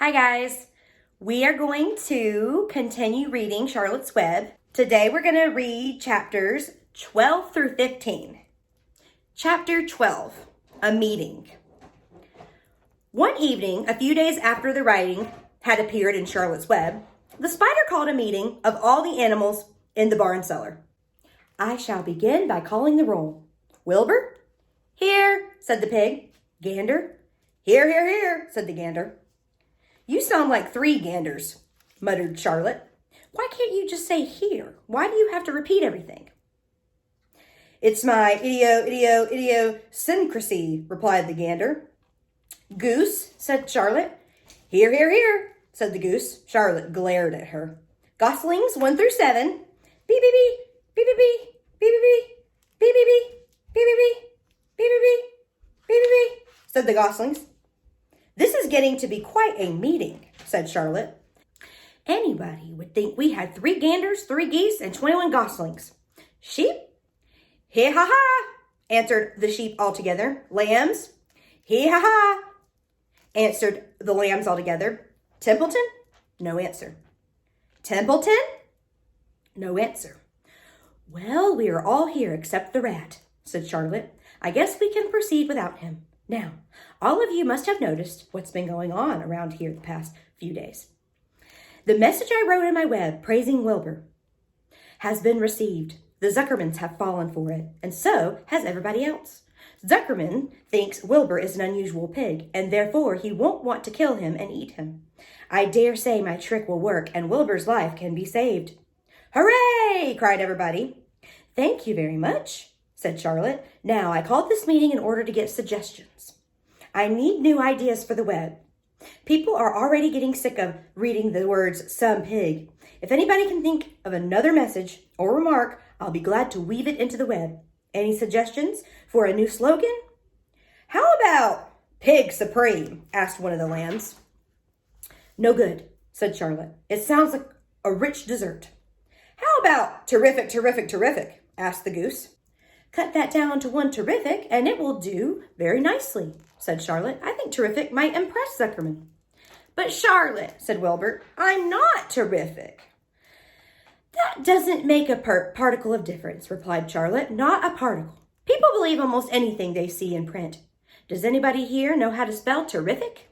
Hi guys, we are going to continue reading Charlotte's Web. Today we're going to read chapters 12 through 15. Chapter 12, A Meeting. One evening, a few days after the writing had appeared in Charlotte's Web, the spider called a meeting of all the animals in the barn cellar. I shall begin by calling the roll. Wilbur? Here, said the pig. Gander? Here, here, here, said the gander. You sound like three ganders, muttered Charlotte. Why can't you just say here? Why do you have to repeat everything? It's my idiosyncrasy, replied the gander. Goose, said Charlotte. Here, here, here, said the goose. Charlotte glared at her. Goslings, 1 through 7. Beep, beep, beep, beep, beep, beep, beep, beep, beep, beep, beep, beep, beep, beep, beep, beep, beep, said the goslings. This is getting to be quite a meeting, said Charlotte. Anybody would think we had 3 ganders, 3 geese, and 21 goslings. Sheep? He ha ha, answered the sheep altogether. Lambs? He ha ha, answered the lambs altogether. Templeton? No answer. Templeton? No answer. Well, we are all here except the rat, said Charlotte. I guess we can proceed without him. Now, all of you must have noticed what's been going on around here the past few days. The message I wrote in my web praising Wilbur has been received. The Zuckermans have fallen for it, and so has everybody else. Zuckerman thinks Wilbur is an unusual pig, and therefore he won't want to kill him and eat him. I dare say my trick will work, and Wilbur's life can be saved. Hooray! Cried everybody. Thank you very much, said Charlotte. Now, I called this meeting in order to get suggestions. I need new ideas for the web. People are already getting sick of reading the words some pig. If anybody can think of another message or remark, I'll be glad to weave it into the web. Any suggestions for a new slogan? How about Pig Supreme? Asked one of the lambs. No good, said Charlotte. It sounds like a rich dessert. How about Terrific, Terrific, Terrific? Asked the goose. Cut that down to one terrific, and it will do very nicely, said Charlotte. I think terrific might impress Zuckerman. But Charlotte, said Wilbur, I'm not terrific. That doesn't make a particle of difference, replied Charlotte. Not a particle. People believe almost anything they see in print. Does anybody here know how to spell terrific?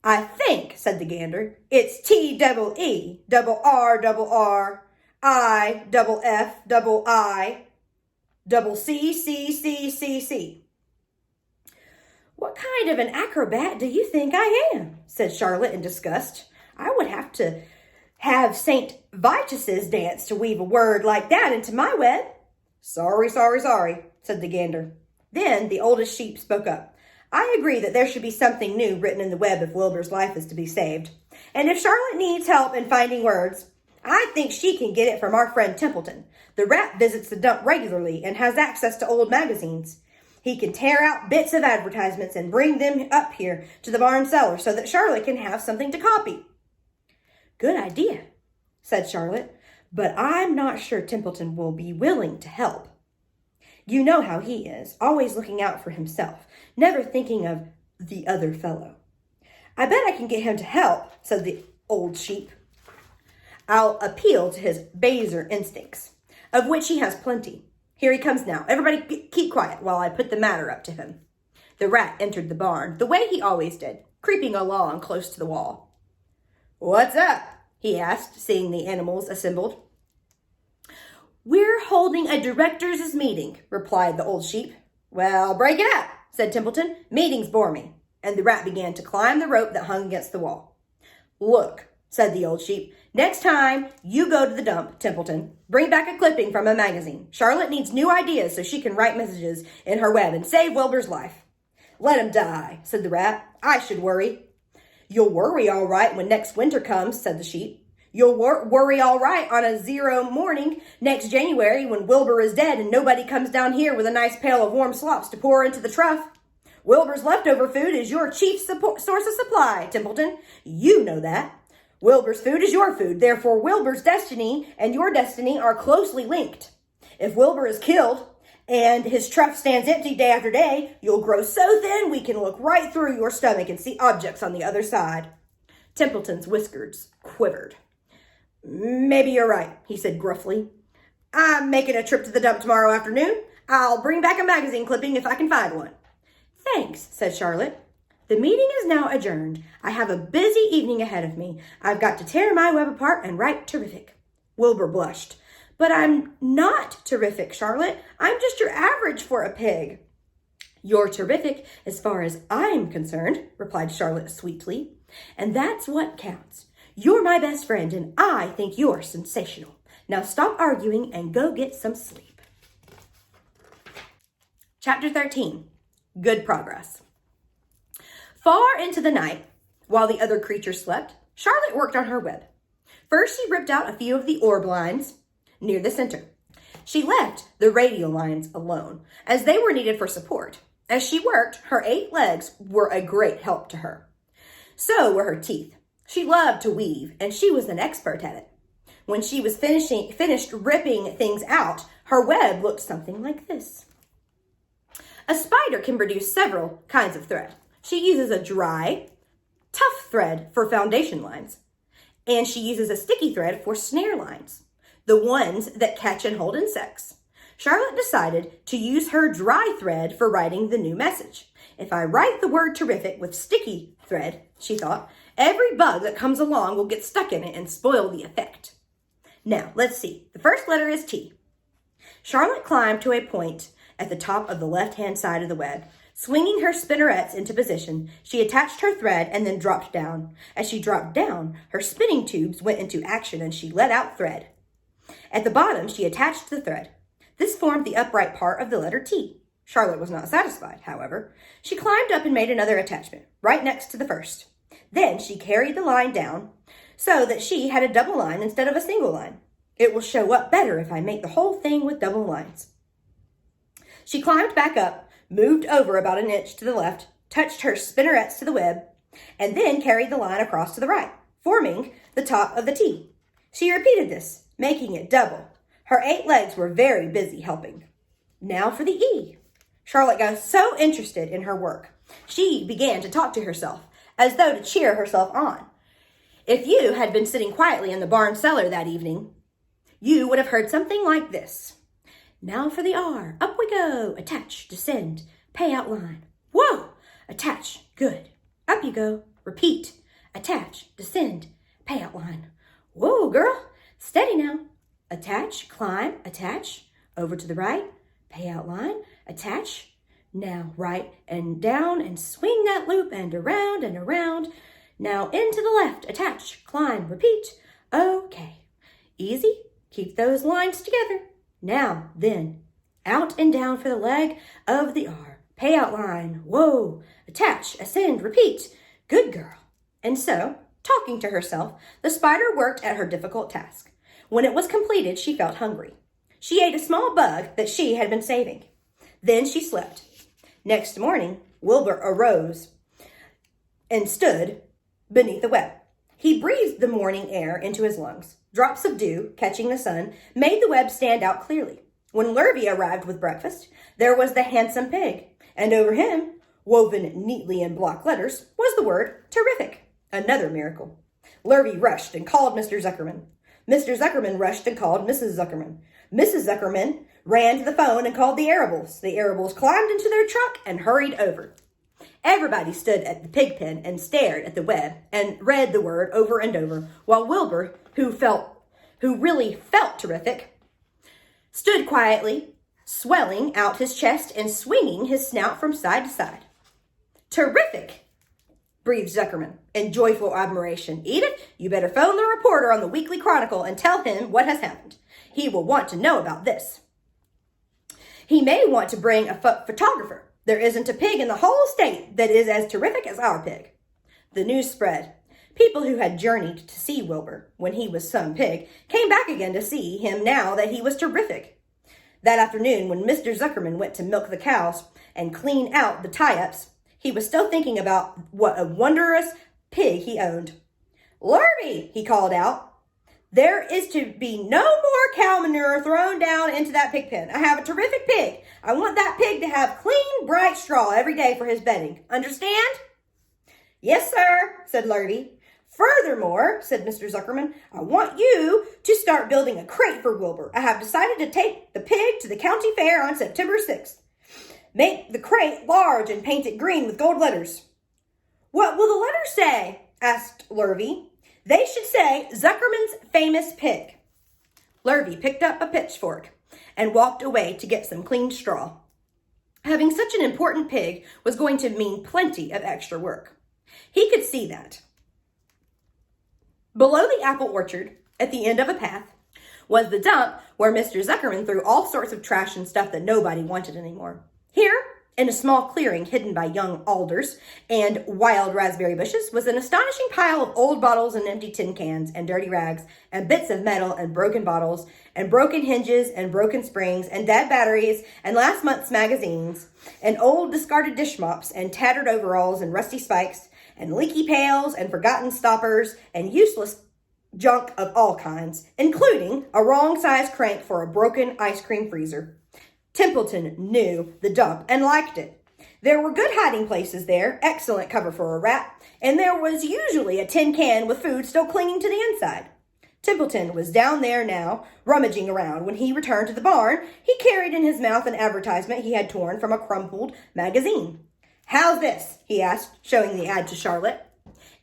I think, said the gander, it's T-double-E, double R, double R, I, double F, double I, double C, C, C, C, C. What kind of an acrobat do you think I am? Said Charlotte in disgust. I would have to have St. Vitus's dance to weave a word like that into my web. Sorry, sorry, sorry, said the gander. Then the oldest sheep spoke up. I agree that there should be something new written in the web if Wilbur's life is to be saved. And if Charlotte needs help in finding words, I think she can get it from our friend Templeton. The rat visits the dump regularly and has access to old magazines. He can tear out bits of advertisements and bring them up here to the barn cellar so that Charlotte can have something to copy. Good idea, said Charlotte, but I'm not sure Templeton will be willing to help. You know how he is, always looking out for himself, never thinking of the other fellow. I bet I can get him to help, said the old sheep. I'll appeal to his baser instincts, of which he has plenty. Here he comes now. Everybody keep quiet while I put the matter up to him. The rat entered the barn, the way he always did, creeping along close to the wall. What's up? He asked, seeing the animals assembled. We're holding a directors' meeting, replied the old sheep. Well, break it up, said Templeton. Meetings bore me. And the rat began to climb the rope that hung against the wall. Look, said the old sheep, next time you go to the dump, Templeton, bring back a clipping from a magazine. Charlotte needs new ideas so she can write messages in her web and save Wilbur's life. Let him die, said the rat. I should worry. You'll worry all right when next winter comes, said the sheep. You'll worry all right on a 0 morning next January when Wilbur is dead and nobody comes down here with a nice pail of warm slops to pour into the trough. Wilbur's leftover food is your chief source of supply, Templeton. You know that. Wilbur's food is your food. Therefore, Wilbur's destiny and your destiny are closely linked. If Wilbur is killed and his trough stands empty day after day, you'll grow so thin we can look right through your stomach and see objects on the other side. Templeton's whiskers quivered. Maybe you're right, he said gruffly. I'm making a trip to the dump tomorrow afternoon. I'll bring back a magazine clipping if I can find one. Thanks, said Charlotte. The meeting is now adjourned. I have a busy evening ahead of me. I've got to tear my web apart and write terrific. Wilbur blushed. But I'm not terrific, Charlotte. I'm just your average for a pig. You're terrific as far as I'm concerned, replied Charlotte sweetly. And that's what counts. You're my best friend, and I think you're sensational. Now stop arguing and go get some sleep. Chapter 13. Good progress. Far into the night, while the other creatures slept, Charlotte worked on her web. First, she ripped out a few of the orb lines near the center. She left the radial lines alone, as they were needed for support. As she worked, her 8 legs were a great help to her. So were her teeth. She loved to weave, and she was an expert at it. When she was finished ripping things out, her web looked something like this. A spider can produce several kinds of thread. She uses a dry, tough thread for foundation lines, and she uses a sticky thread for snare lines, the ones that catch and hold insects. Charlotte decided to use her dry thread for writing the new message. If I write the word terrific with sticky thread, she thought, every bug that comes along will get stuck in it and spoil the effect. Now, let's see. The first letter is T. Charlotte climbed to a point at the top of the left-hand side of the web. Swinging her spinnerets into position, she attached her thread and then dropped down. As she dropped down, her spinning tubes went into action and she let out thread. At the bottom, she attached the thread. This formed the upright part of the letter T. Charlotte was not satisfied, however. She climbed up and made another attachment, right next to the first. Then she carried the line down so that she had a double line instead of a single line. It will show up better if I make the whole thing with double lines. She climbed back up, moved over about an inch to the left, touched her spinnerets to the web, and then carried the line across to the right, forming the top of the T. She repeated this, making it double. Her 8 legs were very busy helping. Now for the E. Charlotte got so interested in her work, she began to talk to herself, as though to cheer herself on. If you had been sitting quietly in the barn cellar that evening, you would have heard something like this. Now for the R. Up we go. Attach, descend, pay out line. Whoa! Attach, good. Up you go. Repeat. Attach, descend, pay out line. Whoa, girl. Steady now. Attach, climb, attach. Over to the right. Pay out line. Attach. Now right and down and swing that loop and around and around. Now into the left. Attach, climb, repeat. Okay. Easy. Keep those lines together. Now, then, out and down for the leg of the R. Pay out line. Whoa. Attach, ascend, repeat. Good girl. And so, talking to herself, the spider worked at her difficult task. When it was completed, she felt hungry. She ate a small bug that she had been saving. Then she slept. Next morning, Wilbur arose and stood beneath the web. He breathed the morning air into his lungs. Drops of dew, catching the sun, made the web stand out clearly. When Lurvy arrived with breakfast, there was the handsome pig, and over him, woven neatly in block letters, was the word terrific. Another miracle. Lurvy rushed and called Mr. Zuckerman. Mr. Zuckerman rushed and called Mrs. Zuckerman. Mrs. Zuckerman ran to the phone and called the Arables. The Arables climbed into their truck and hurried over. Everybody stood at the pig pen and stared at the web and read the word over and over, while Wilbur, who really felt terrific, stood quietly, swelling out his chest and swinging his snout from side to side. Terrific, breathed Zuckerman in joyful admiration. Edith, you better phone the reporter on the Weekly Chronicle and tell him what has happened. He will want to know about this. He may want to bring a photographer. There isn't a pig in the whole state that is as terrific as our pig. The news spread. People who had journeyed to see Wilbur when he was some pig came back again to see him now that he was terrific. That afternoon, when Mr. Zuckerman went to milk the cows and clean out the tie-ups, he was still thinking about what a wondrous pig he owned. Lurvy, he called out. There is to be no more cow manure thrown down into that pig pen. I have a terrific pig. I want that pig to have clean, bright straw every day for his bedding. Understand? Yes, sir, said Lurvy. Furthermore, said Mr. Zuckerman, I want you to start building a crate for Wilbur. I have decided to take the pig to the county fair on September 6th. Make the crate large and paint it green with gold letters. What will the letters say? Asked Lurvy. They should say Zuckerman's famous pig. Lurvy picked up a pitchfork and walked away to get some clean straw. Having such an important pig was going to mean plenty of extra work. He could see that. Below the apple orchard, at the end of a path, was the dump where Mr. Zuckerman threw all sorts of trash and stuff that nobody wanted anymore. Here, in a small clearing hidden by young alders and wild raspberry bushes, was an astonishing pile of old bottles and empty tin cans and dirty rags and bits of metal and broken bottles and broken hinges and broken springs and dead batteries and last month's magazines and old discarded dish mops and tattered overalls and rusty spikes and leaky pails and forgotten stoppers and useless junk of all kinds, including a wrong-sized crank for a broken ice cream freezer. Templeton knew the dump and liked it. There were good hiding places there, excellent cover for a rat, and there was usually a tin can with food still clinging to the inside. Templeton was down there now, rummaging around. When he returned to the barn, he carried in his mouth an advertisement he had torn from a crumpled magazine. How's this? He asked, showing the ad to Charlotte.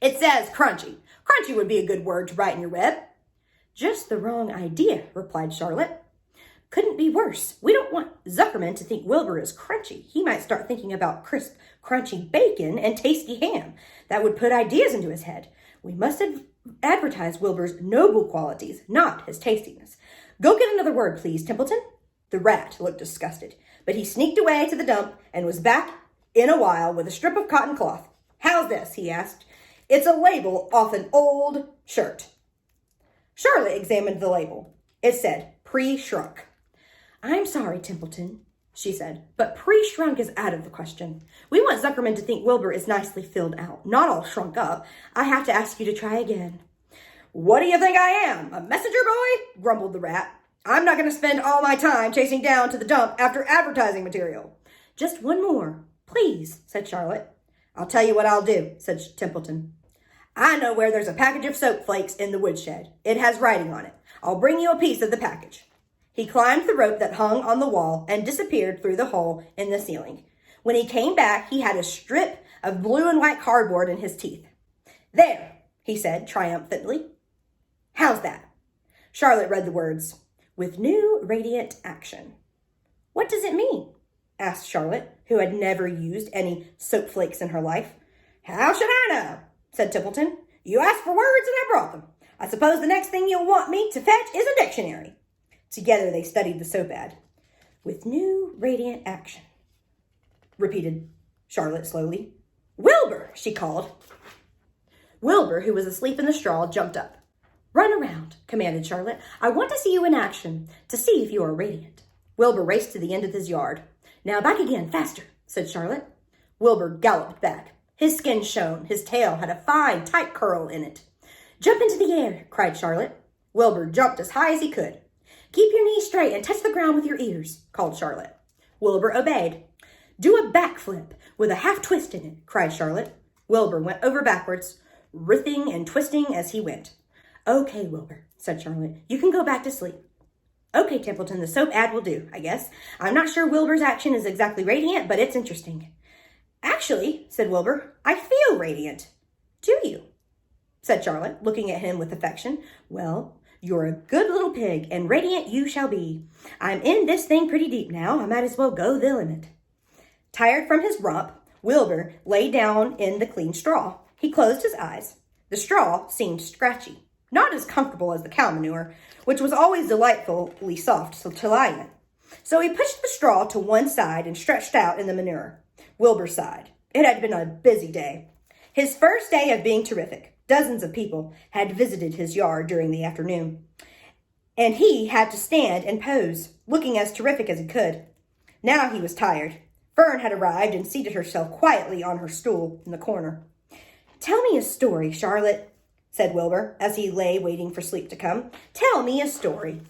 It says crunchy. Crunchy would be a good word to write in your web. Just the wrong idea, replied Charlotte. Couldn't be worse. We don't want Zuckerman to think Wilbur is crunchy. He might start thinking about crisp, crunchy bacon and tasty ham. That would put ideas into his head. We must advertise Wilbur's noble qualities, not his tastiness. Go get another word, please, Templeton. The rat looked disgusted, but he sneaked away to the dump and was back in a while with a strip of cotton cloth. How's this? He asked. It's a label off an old shirt. Charlotte examined the label. It said, pre-shrunk. I'm sorry, Templeton, she said, but pre-shrunk is out of the question. We want Zuckerman to think Wilbur is nicely filled out, not all shrunk up. I have to ask you to try again. What do you think I am, a messenger boy? Grumbled the rat. I'm not going to spend all my time chasing down to the dump after advertising material. Just one more, please, said Charlotte. I'll tell you what I'll do, said Templeton. I know where there's a package of soap flakes in the woodshed. It has writing on it. I'll bring you a piece of the package. He climbed the rope that hung on the wall and disappeared through the hole in the ceiling. When he came back, he had a strip of blue and white cardboard in his teeth. There, he said triumphantly. How's that? Charlotte read the words, with new radiant action. What does it mean? Asked Charlotte, who had never used any soap flakes in her life. How should I know? Said Templeton. You asked for words and I brought them. I suppose the next thing you'll want me to fetch is a dictionary. Together they studied the soap ad. With new radiant action, repeated Charlotte slowly. Wilbur, she called. Wilbur, who was asleep in the straw, jumped up. Run around, commanded Charlotte. I want to see you in action, to see if you are radiant. Wilbur raced to the end of his yard. Now back again, faster, said Charlotte. Wilbur galloped back. His skin shone. His tail had a fine, tight curl in it. Jump into the air, cried Charlotte. Wilbur jumped as high as he could. Keep your knees straight and touch the ground with your ears, called Charlotte. Wilbur obeyed. Do a backflip with a half twist in it, cried Charlotte. Wilbur went over backwards, writhing and twisting as he went. Okay, Wilbur, said Charlotte. You can go back to sleep. Okay, Templeton, the soap ad will do, I guess. I'm not sure Wilbur's action is exactly radiant, but it's interesting. Actually, said Wilbur, I feel radiant. Do you? Said Charlotte, looking at him with affection. Well, you're a good little pig, and radiant you shall be. I'm in this thing pretty deep now. I might as well go the limit. Tired from his romp, Wilbur lay down in the clean straw. He closed his eyes. The straw seemed scratchy, not as comfortable as the cow manure, which was always delightfully soft to lie in. So he pushed the straw to one side and stretched out in the manure. Wilbur sighed. It had been a busy day. His first day of being terrific. Dozens of people had visited his yard during the afternoon, and he had to stand and pose, looking as terrific as he could. Now he was tired. Fern had arrived and seated herself quietly on her stool in the corner. Tell me a story, Charlotte, said Wilbur, as he lay waiting for sleep to come. Tell me a story.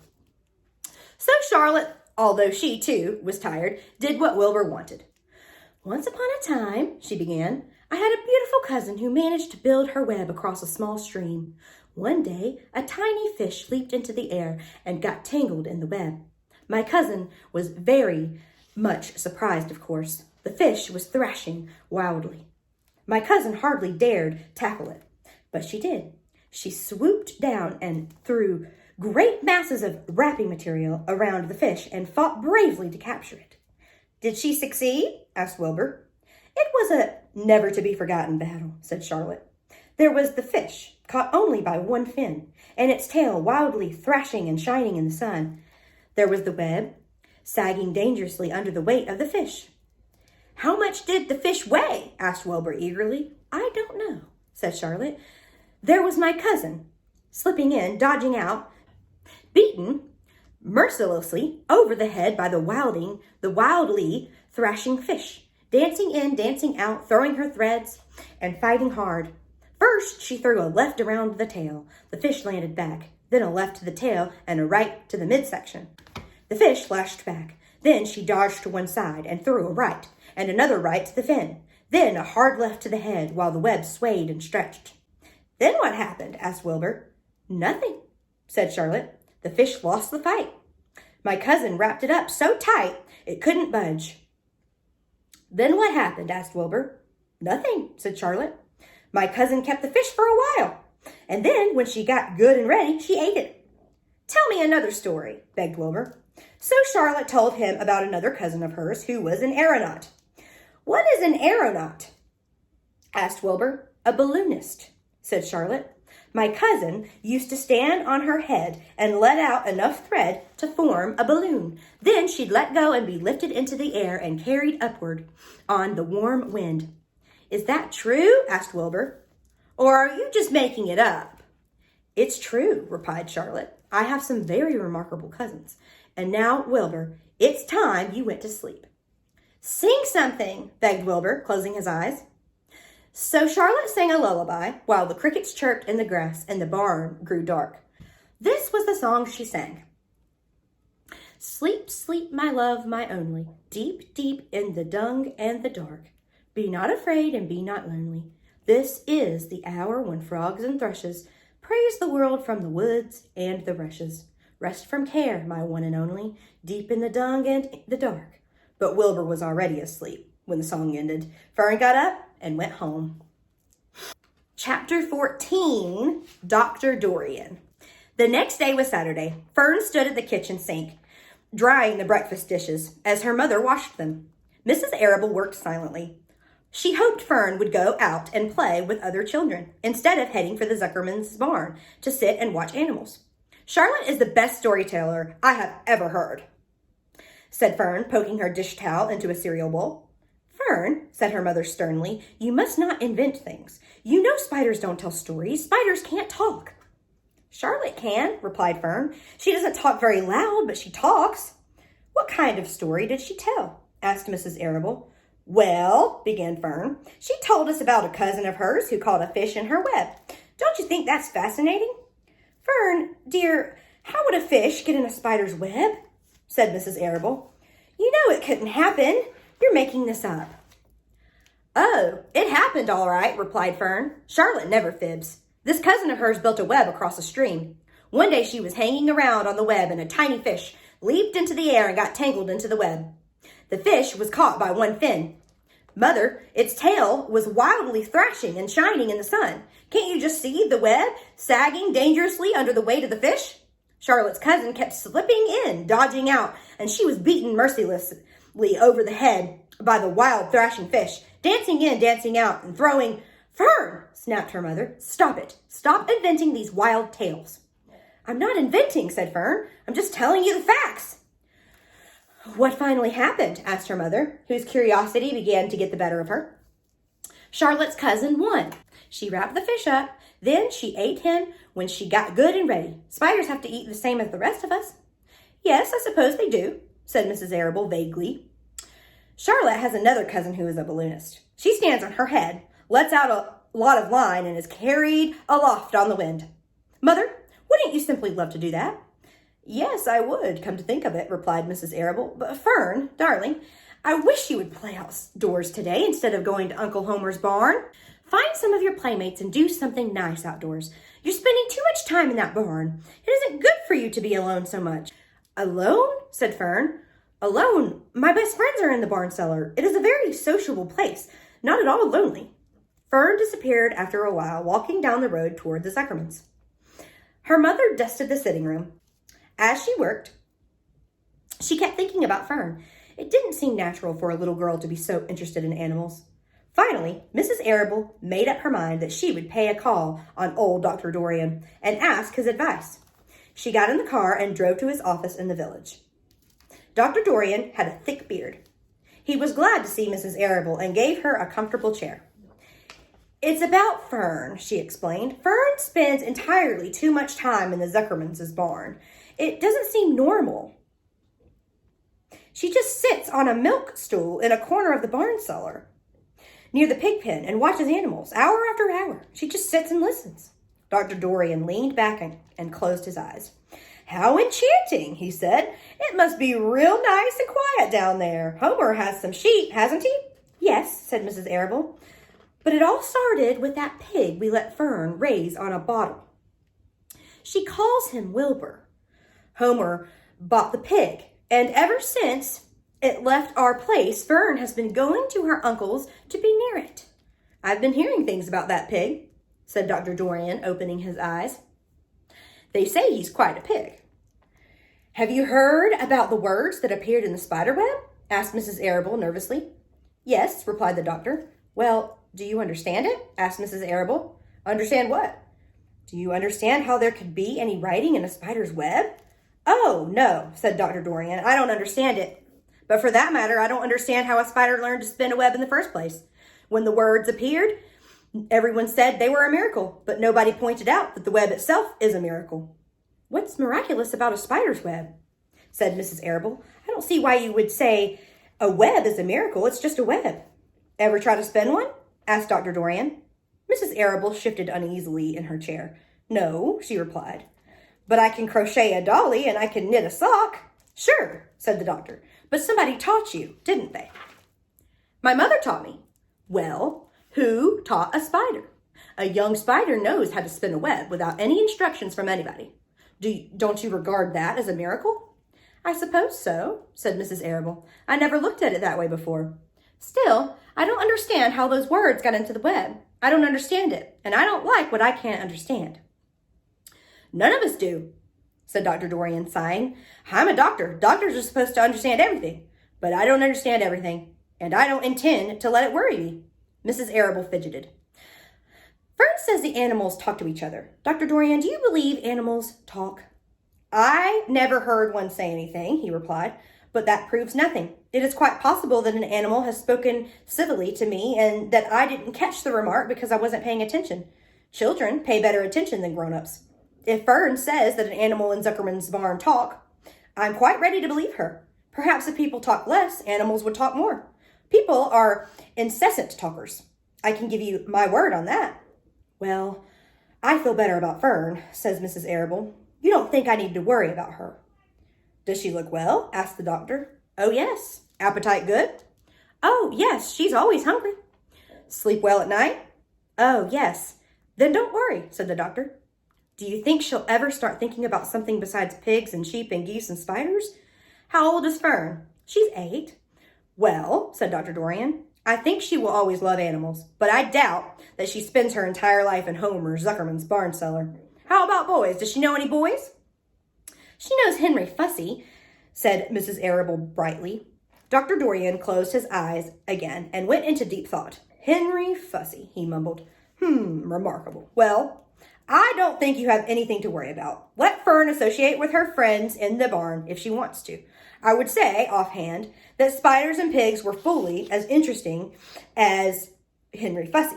So Charlotte, although she, too, was tired, did what Wilbur wanted. Once upon a time, she began, I had a beautiful cousin who managed to build her web across a small stream. One day, a tiny fish leaped into the air and got tangled in the web. My cousin was very much surprised, of course. The fish was thrashing wildly. My cousin hardly dared tackle it, but she did. She swooped down and threw great masses of wrapping material around the fish and fought bravely to capture it. Did she succeed? Asked Wilbur. It was a never-to-be-forgotten battle, said Charlotte. There was the fish, caught only by one fin, and its tail wildly thrashing and shining in the sun. There was the web, sagging dangerously under the weight of the fish. How much did the fish weigh? Asked Wilbur eagerly. I don't know, said Charlotte. There was my cousin, slipping in, dodging out, beaten mercilessly over the head by the wildly thrashing fish, dancing in, dancing out, throwing her threads, and fighting hard. First, she threw a left around the tail. The fish landed back, then a left to the tail and a right to the midsection. The fish lashed back. Then she dodged to one side and threw a right, and another right to the fin. Then a hard left to the head while the web swayed and stretched. Then what happened? Asked Wilbur. Nothing, said Charlotte. The fish lost the fight. My cousin wrapped it up so tight it couldn't budge. Then what happened? Asked Wilbur. Nothing, said Charlotte. My cousin kept the fish for a while, and then when she got good and ready, she ate it. Tell me another story, begged Wilbur. So Charlotte told him about another cousin of hers who was an aeronaut. What is an aeronaut? Asked Wilbur. A balloonist, said Charlotte. My cousin used to stand on her head and let out enough thread to form a balloon. Then she'd let go and be lifted into the air and carried upward on the warm wind. Is that true? Asked Wilbur. Or are you just making it up? It's true, replied Charlotte. I have some very remarkable cousins. And now, Wilbur, it's time you went to sleep. Sing something, begged Wilbur, closing his eyes. So Charlotte sang a lullaby while the crickets chirped in the grass and the barn grew dark. This was the song she sang. Sleep, sleep, my love, my only, deep, deep in the dung and the dark. Be not afraid and be not lonely. This is the hour when frogs and thrushes praise the world from the woods and the rushes. Rest from care, my one and only, deep in the dung and the dark. But Wilbur was already asleep when the song ended. Fern got up and went home. Chapter 14, Dr. Dorian. The next day was Saturday. Fern stood at the kitchen sink, drying the breakfast dishes as her mother washed them. Mrs. Arable worked silently. She hoped Fern would go out and play with other children instead of heading for the Zuckerman's barn to sit and watch animals. Charlotte is the best storyteller I have ever heard, said Fern, poking her dish towel into a cereal bowl. Fern, said her mother sternly, you must not invent things. You know spiders don't tell stories. Spiders can't talk. Charlotte can, replied Fern. She doesn't talk very loud, but she talks. What kind of story did she tell? Asked Mrs. Arable. Well, began Fern, she told us about a cousin of hers who caught a fish in her web. Don't you think that's fascinating? Fern, dear, how would a fish get in a spider's web? Said Mrs. Arable. You know it couldn't happen. You're making this up. Oh, it happened all right, replied Fern. Charlotte never fibs. This cousin of hers built a web across a stream. One day she was hanging around on the web and a tiny fish leaped into the air and got tangled into the web. The fish was caught by one fin. Mother, its tail was wildly thrashing and shining in the sun. Can't you just see the web sagging dangerously under the weight of the fish? Charlotte's cousin kept slipping in, dodging out, and she was beaten mercilessly over the head by the wild thrashing fish, dancing in, dancing out, and throwing. Fern, snapped her mother, stop it. Stop inventing these wild tales. I'm not inventing, said Fern. I'm just telling you the facts. What finally happened? Asked her mother, whose curiosity began to get the better of her. Charlotte's cousin won. She wrapped the fish up. Then she ate him when she got good and ready. Spiders have to eat the same as the rest of us. Yes, I suppose they do, said Mrs. Arable vaguely. Charlotte has another cousin who is a balloonist. She stands on her head, lets out a lot of line, and is carried aloft on the wind. Mother, wouldn't you simply love to do that? Yes, I would, come to think of it, replied Mrs. Arable. But Fern, darling, I wish you would play outdoors today instead of going to Uncle Homer's barn. Find some of your playmates and do something nice outdoors. You're spending too much time in that barn. It isn't good for you to be alone so much. Alone? Said Fern. Alone? My best friends are in the barn cellar. It is a very sociable place, not at all lonely. Fern disappeared after a while, walking down the road toward the Zuckermans. Her mother dusted the sitting room. As she worked, she kept thinking about Fern. It didn't seem natural for a little girl to be so interested in animals. Finally, Mrs. Arable made up her mind that she would pay a call on old Dr. Dorian and ask his advice. She got in the car and drove to his office in the village. Dr. Dorian had a thick beard. He was glad to see Mrs. Arable and gave her a comfortable chair. It's about Fern, she explained. Fern spends entirely too much time in the Zuckermans' barn. It doesn't seem normal. She just sits on a milk stool in a corner of the barn cellar near the pig pen and watches animals hour after hour. She just sits and listens. Dr. Dorian leaned back and closed his eyes. How enchanting, he said. It must be real nice and quiet down there. Homer has some sheep, hasn't he? Yes, said Mrs. Arable. But it all started with that pig we let Fern raise on a bottle. She calls him Wilbur. Homer bought the pig, and ever since it left our place, Fern has been going to her uncle's to be near it. I've been hearing things about that pig, said Dr. Dorian, opening his eyes. They say he's quite a pig. Have you heard about the words that appeared in the spider web? Asked Mrs. Arable nervously. Yes, replied the doctor. Well, do you understand it? Asked Mrs. Arable. Understand what? Do you understand how there could be any writing in a spider's web? Oh, no, said Dr. Dorian. I don't understand it. But for that matter, I don't understand how a spider learned to spin a web in the first place. When the words appeared, everyone said they were a miracle, but nobody pointed out that the web itself is a miracle. What's miraculous about a spider's web? Said Mrs. Arable. I don't see why you would say a web is a miracle. It's just a web. Ever try to spin one? Asked Dr. Dorian. Mrs. Arable shifted uneasily in her chair. No, she replied. But I can crochet a dolly and I can knit a sock. Sure, said the doctor. But somebody taught you, didn't they? My mother taught me. Well, who taught a spider? A young spider knows how to spin a web without any instructions from anybody. Don't you regard that as a miracle? I suppose so, said Mrs. Arable. I never looked at it that way before. Still, I don't understand how those words got into the web. I don't understand it, and I don't like what I can't understand. None of us do, said Dr. Dorian, sighing. I'm a doctor. Doctors are supposed to understand everything, but I don't understand everything, and I don't intend to let it worry me. Mrs. Arable fidgeted. Fern says the animals talk to each other. Dr. Dorian, do you believe animals talk? I never heard one say anything, he replied, but that proves nothing. It is quite possible that an animal has spoken civilly to me and that I didn't catch the remark because I wasn't paying attention. Children pay better attention than grown-ups. If Fern says that an animal in Zuckerman's barn talk, I'm quite ready to believe her. Perhaps if people talk less, animals would talk more. People are incessant talkers. I can give you my word on that. Well, I feel better about Fern, says Mrs. Arable. You don't think I need to worry about her. Does she look well? Asked the doctor. Oh, yes. Appetite good? Oh, yes. She's always hungry. Sleep well at night? Oh, yes. Then don't worry, said the doctor. Do you think she'll ever start thinking about something besides pigs and sheep and geese and spiders? How old is Fern? She's 8. Well, said Dr. Dorian, I think she will always love animals, but I doubt that she spends her entire life in Homer Zuckerman's barn cellar. How about boys? Does she know any boys? She knows Henry Fussy, said Mrs. Arable brightly. Dr. Dorian closed his eyes again and went into deep thought. Henry Fussy, he mumbled. Remarkable. Well, I don't think you have anything to worry about. Let Fern associate with her friends in the barn if she wants to. I would say, offhand, that spiders and pigs were fully as interesting as Henry Fussy.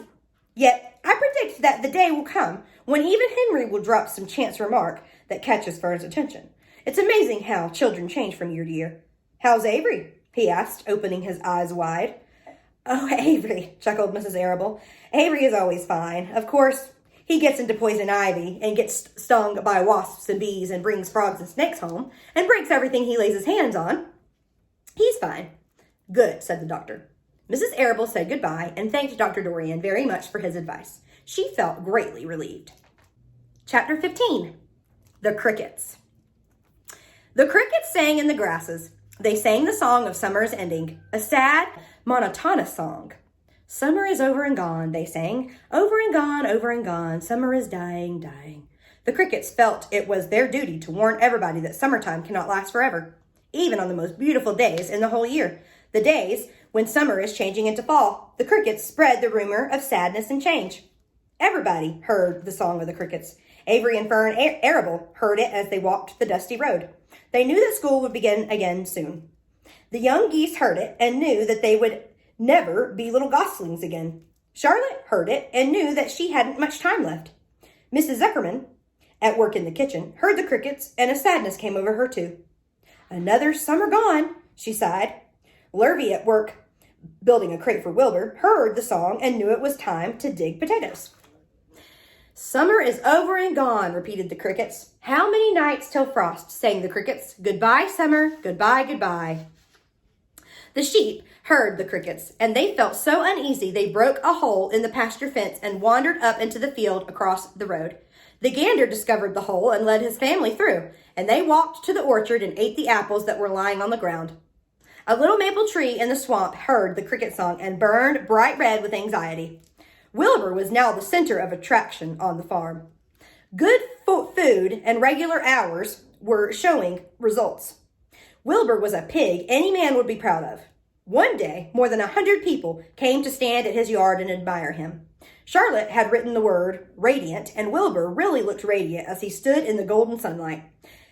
Yet, I predict that the day will come when even Henry will drop some chance remark that catches Fern's attention. It's amazing how children change from year to year. How's Avery? He asked, opening his eyes wide. Oh, Avery, chuckled Mrs. Arable. Avery is always fine. Of course, he gets into poison ivy and gets stung by wasps and bees and brings frogs and snakes home and breaks everything he lays his hands on. He's fine. Good, said the doctor. Mrs. Arable said goodbye and thanked Dr. Dorian very much for his advice. She felt greatly relieved. Chapter 15. The Crickets. The crickets sang in the grasses. They sang the song of summer's ending, a sad, monotonous song. Summer is over and gone, they sang. Over and gone, summer is dying, dying. The crickets felt it was their duty to warn everybody that summertime cannot last forever, even on the most beautiful days in the whole year, the days when summer is changing into fall. The crickets spread the rumor of sadness and change. Everybody heard the song of the crickets. Avery and Fern Arable heard it as they walked the dusty road. They knew that school would begin again soon. The young geese heard it and knew that they would never be little goslings again. Charlotte heard it and knew that she hadn't much time left. Mrs. Zuckerman, at work in the kitchen, heard the crickets, and a sadness came over her too. Another summer gone, she sighed. Lurvy, at work building a crate for Wilbur, heard the song and knew it was time to dig potatoes. Summer is over and gone, repeated the crickets. How many nights till frost, sang the crickets. Goodbye, summer, goodbye, goodbye. The sheep heard the crickets, and they felt so uneasy they broke a hole in the pasture fence and wandered up into the field across the road. The gander discovered the hole and led his family through, and they walked to the orchard and ate the apples that were lying on the ground. A little maple tree in the swamp heard the cricket song and burned bright red with anxiety. Wilbur was now the center of attraction on the farm. Good food and regular hours were showing results. Wilbur was a pig any man would be proud of. One day, more than 100 people came to stand at his yard and admire him. Charlotte had written the word radiant, and Wilbur really looked radiant as he stood in the golden sunlight.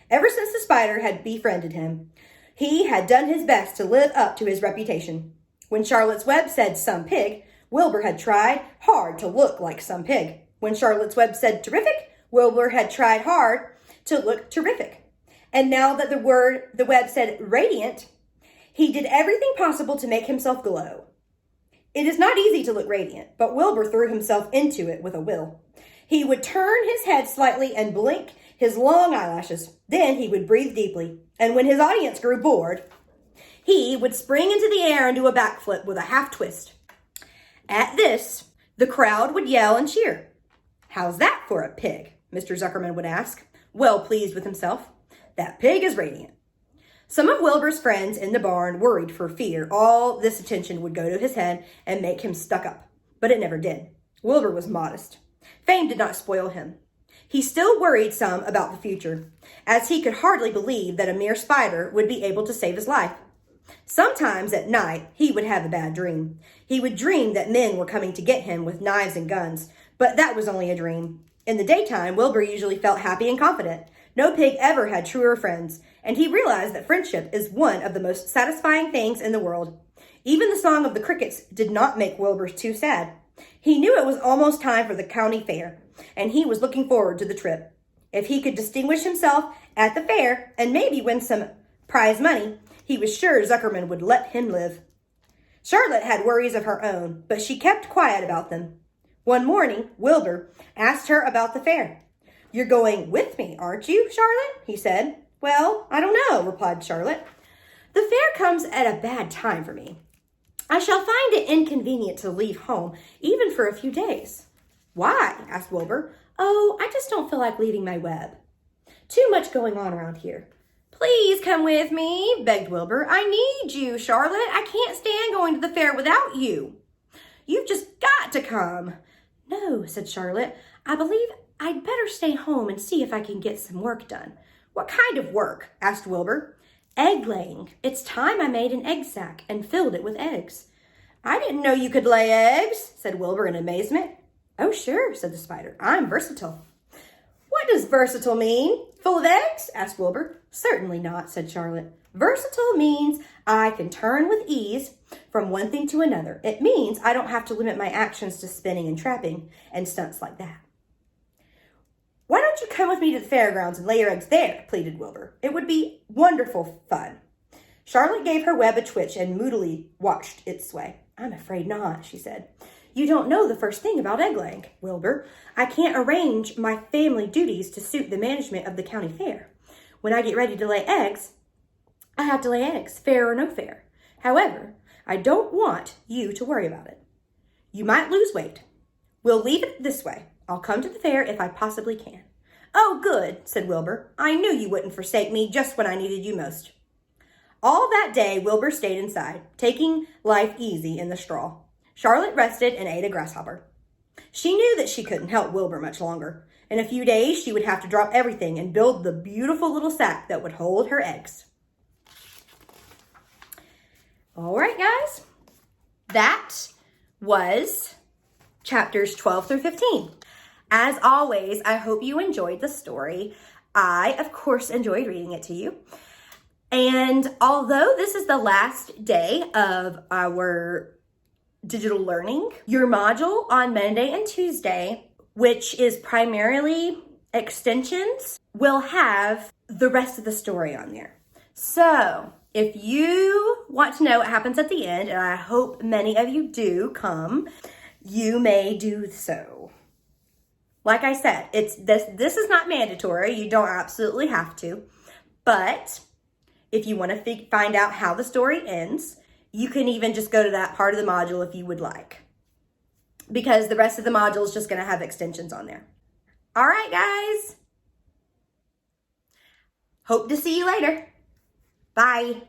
Ever since the spider had befriended him, he had done his best to live up to his reputation. When Charlotte's Web said some pig, Wilbur had tried hard to look like some pig. When Charlotte's Web said terrific, Wilbur had tried hard to look terrific. And now that the web said radiant, he did everything possible to make himself glow. It is not easy to look radiant, but Wilbur threw himself into it with a will. He would turn his head slightly and blink his long eyelashes. Then he would breathe deeply. And when his audience grew bored, he would spring into the air and do a backflip with a half twist. At this, the crowd would yell and cheer. How's that for a pig? Mr. Zuckerman would ask, well pleased with himself. That pig is radiant. Some of Wilbur's friends in the barn worried for fear all this attention would go to his head and make him stuck up, but it never did. Wilbur was modest. Fame did not spoil him. He still worried some about the future, as he could hardly believe that a mere spider would be able to save his life. Sometimes at night, he would have a bad dream. He would dream that men were coming to get him with knives and guns, but that was only a dream. In the daytime, Wilbur usually felt happy and confident. No pig ever had truer friends, and he realized that friendship is one of the most satisfying things in the world. Even the song of the crickets did not make Wilbur too sad. He knew it was almost time for the county fair, and he was looking forward to the trip. If he could distinguish himself at the fair and maybe win some prize money, he was sure Zuckerman would let him live. Charlotte had worries of her own, but she kept quiet about them. One morning, Wilbur asked her about the fair. You're going with me, aren't you, Charlotte? He said. Well, I don't know, replied Charlotte. The fair comes at a bad time for me. I shall find it inconvenient to leave home, even for a few days. Why? Asked Wilbur. Oh, I just don't feel like leaving my web. Too much going on around here. Please come with me, begged Wilbur. I need you, Charlotte. I can't stand going to the fair without you. You've just got to come. No, said Charlotte. I believe I'd better stay home and see if I can get some work done. What kind of work? Asked Wilbur. Egg laying. It's time I made an egg sack and filled it with eggs. I didn't know you could lay eggs, said Wilbur in amazement. Oh, sure, said the spider. I'm versatile. What does versatile mean? Full of eggs? Asked Wilbur. Certainly not, said Charlotte. Versatile means I can turn with ease from one thing to another. It means I don't have to limit my actions to spinning and trapping and stunts like that. Why don't you come with me to the fairgrounds and lay your eggs there, pleaded Wilbur. It would be wonderful fun. Charlotte gave her web a twitch and moodily watched it sway. I'm afraid not, she said. You don't know the first thing about egg laying, Wilbur. I can't arrange my family duties to suit the management of the county fair. When I get ready to lay eggs, I have to lay eggs, fair or no fair. However, I don't want you to worry about it. You might lose weight. We'll leave it this way. I'll come to the fair if I possibly can. Oh, good, said Wilbur. I knew you wouldn't forsake me just when I needed you most. All that day, Wilbur stayed inside, taking life easy in the straw. Charlotte rested and ate a grasshopper. She knew that she couldn't help Wilbur much longer. In a few days, she would have to drop everything and build the beautiful little sack that would hold her eggs. All right, guys. That was chapters 12 through 15. As always, I hope you enjoyed the story. I, of course, enjoyed reading it to you. And although this is the last day of our digital learning, your module on Monday and Tuesday, which is primarily extensions, will have the rest of the story on there. So if you want to know what happens at the end, and I hope many of you do come, you may do so. Like I said, this is not mandatory. You don't absolutely have to. But if you want to find out how the story ends, you can even just go to that part of the module if you would like, because the rest of the module is just going to have extensions on there. All right, guys. Hope to see you later. Bye.